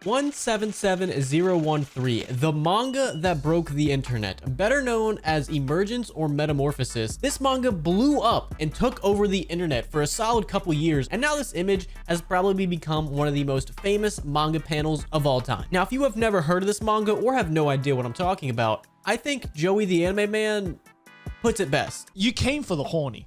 177013, the manga that broke the internet, better known as Emergence or Metamorphosis. This manga blew up and took over the internet for a solid couple years, and now this image has probably become one of the most famous manga panels of all time. Now, if you have never heard of this manga or have no idea what I'm talking about, I think Joey the Anime Man puts it best. You came for the horny,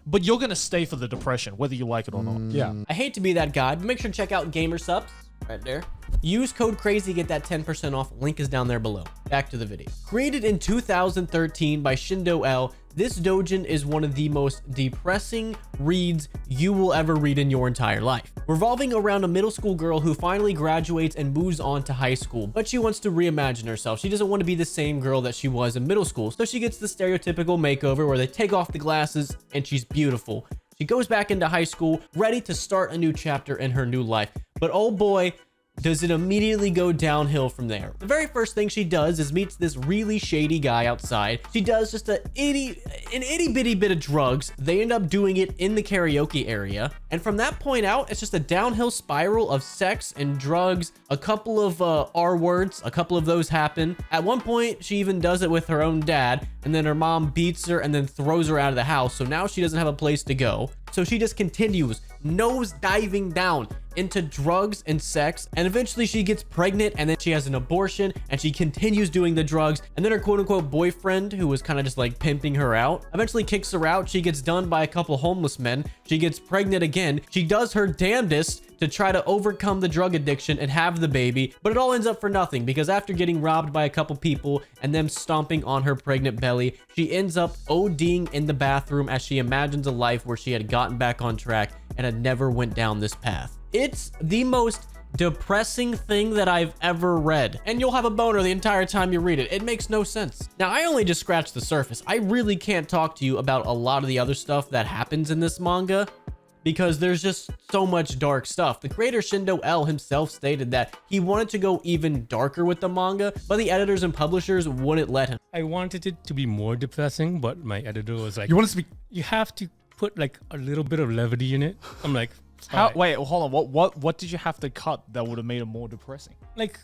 but you're gonna stay for the depression, whether you like it or not. Yeah. I hate to be that guy, but make sure to check out Gamer Subs right there. Use code CRAZY, get that 10% off. Link is down there below. Back to the video. Created in 2013 by Shindo L, this doujin is one of the most depressing reads you will ever read in your entire life. Revolving around a middle school girl who finally graduates and moves on to high school, but she wants to reimagine herself. She doesn't want to be the same girl that she was in middle school, so she gets the stereotypical makeover where they take off the glasses and she's beautiful. She goes back into high school, ready to start a new chapter in her new life. But oh boy, does it immediately go downhill from there. The very first thing she does is meets this really shady guy outside. She does just an itty bitty bit of drugs. They end up doing it in the karaoke area. And from that point out, it's just a downhill spiral of sex and drugs. A couple of R words, a couple of those happen. At one point, she even does it with her own dad, and then her mom beats her and then throws her out of the house. So now she doesn't have a place to go. So she just continues nose diving down into drugs and sex, and eventually she gets pregnant, and then she has an abortion, and she continues doing the drugs, and then her quote-unquote boyfriend, who was kind of just like pimping her out, eventually kicks her out. She gets done by a couple homeless men. She gets pregnant again. She does her damnedest to try to overcome the drug addiction and have the baby, but it all ends up for nothing, because after getting robbed by a couple people and them stomping on her pregnant belly, she ends up ODing in the bathroom as she imagines a life where she had gotten back on track and had never went down this path. It's the most depressing thing that I've ever read, and you'll have a boner the entire time you read it. It makes no sense. Now, I only just scratched the surface. I really can't talk to you about a lot of the other stuff that happens in this manga, because there's just so much dark stuff. The creator Shindo L himself stated that he wanted to go even darker with the manga, but the editors and publishers wouldn't let him. I wanted it to be more depressing, but my editor was like, You want us to be? you have to put like a little bit of levity in it. I'm like, How? alright. Wait, hold on. What did you have to cut that would have made it more depressing? Like,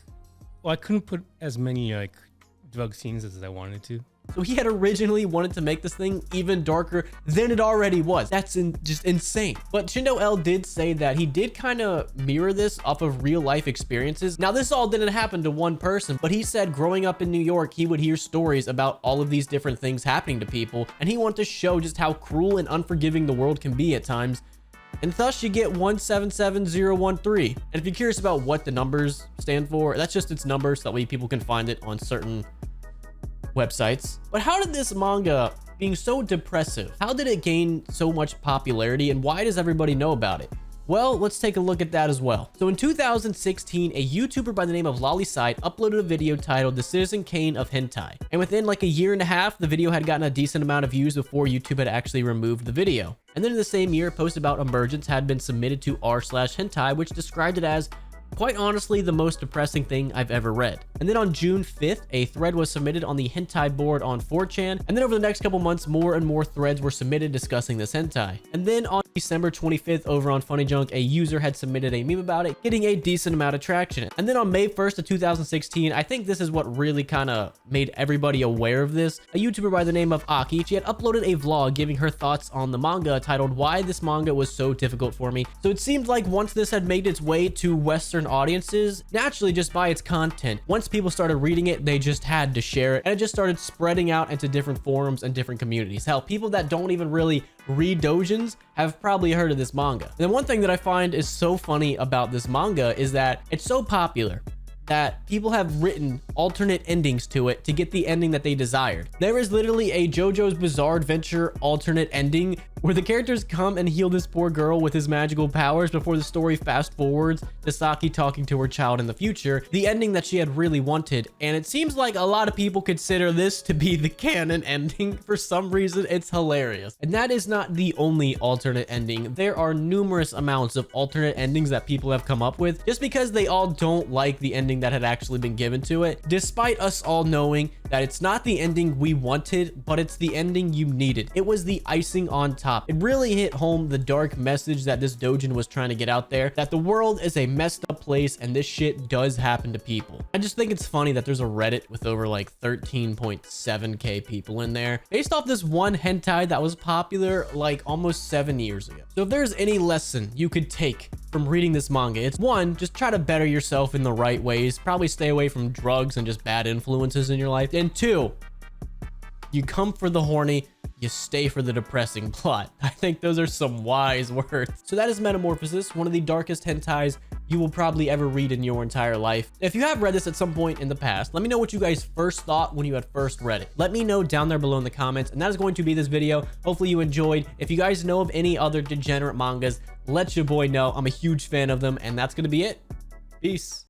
well, I couldn't put as many like drug scenes as I wanted to. So he had originally wanted to make this thing even darker than it already was. That's just insane. But Shindo L did say that he did kind of mirror this off of real life experiences. Now, this all didn't happen to one person, but he said growing up in New York, he would hear stories about all of these different things happening to people, and he wanted to show just how cruel and unforgiving the world can be at times. And thus you get 177013. And if you're curious about what the numbers stand for, that's just its number, so that way people can find it on certain websites. But how did this manga, being so depressive, how did it gain so much popularity, and why does everybody know about it? Well, let's take a look at that as well. So in 2016, a YouTuber by the name of Lollyside uploaded a video titled The Citizen Kane of Hentai. And within like a year and a half, the video had gotten a decent amount of views before YouTube had actually removed the video. And then in the same year, a post about Emergence had been submitted to r/hentai, which described it as, quite honestly, the most depressing thing I've ever read. And then on June 5th, a thread was submitted on the hentai board on 4chan. And then over the next couple months, more and more threads were submitted discussing this hentai. And then on December 25th, over on Funny Junk, a user had submitted a meme about it, getting a decent amount of traction. And then on May 1st of 2016, I think this is what really kind of made everybody aware of this. A YouTuber by the name of Aki, she had uploaded a vlog giving her thoughts on the manga titled Why This Manga Was So Difficult For Me. So it seemed like once this had made its way to Western audiences, naturally just by its content, once people started reading it, they just had to share it, and it just started spreading out into different forums and different communities. Hell, people that don't even really read doujins have probably heard of this manga. And then one thing that I find is so funny about this manga is that it's so popular that people have written alternate endings to it to get the ending that they desired. There is literally a JoJo's Bizarre Adventure alternate ending where the characters come and heal this poor girl with his magical powers before the story fast forwards to Saki talking to her child in the future, the ending that she had really wanted. And it seems like a lot of people consider this to be the canon ending. For some reason, it's hilarious. And that is not the only alternate ending. There are numerous amounts of alternate endings that people have come up with just because they all don't like the ending that had actually been given to it, despite us all knowing that it's not the ending we wanted, but it's the ending you needed. It was the icing on top. It really hit home the dark message that this doujin was trying to get out there, that the world is a messed up place and this shit does happen to people. I just think it's funny that there's a Reddit with over like 13.7k people in there based off this one hentai that was popular like almost 7 years ago. So if there's any lesson you could take from reading this manga, it's one, just try to better yourself in the right ways. Probably stay away from drugs and just bad influences in your life. And two, you come for the horny, you stay for the depressing plot. I think those are some wise words. So that is Metamorphosis, one of the darkest hentais you will probably ever read in your entire life. If you have read this at some point in the past, let me know what you guys first thought when you had first read it. Let me know down there below in the comments, and that is going to be this video. Hopefully you enjoyed. If you guys know of any other degenerate mangas, let your boy know. I'm a huge fan of them, and that's gonna be it. Peace.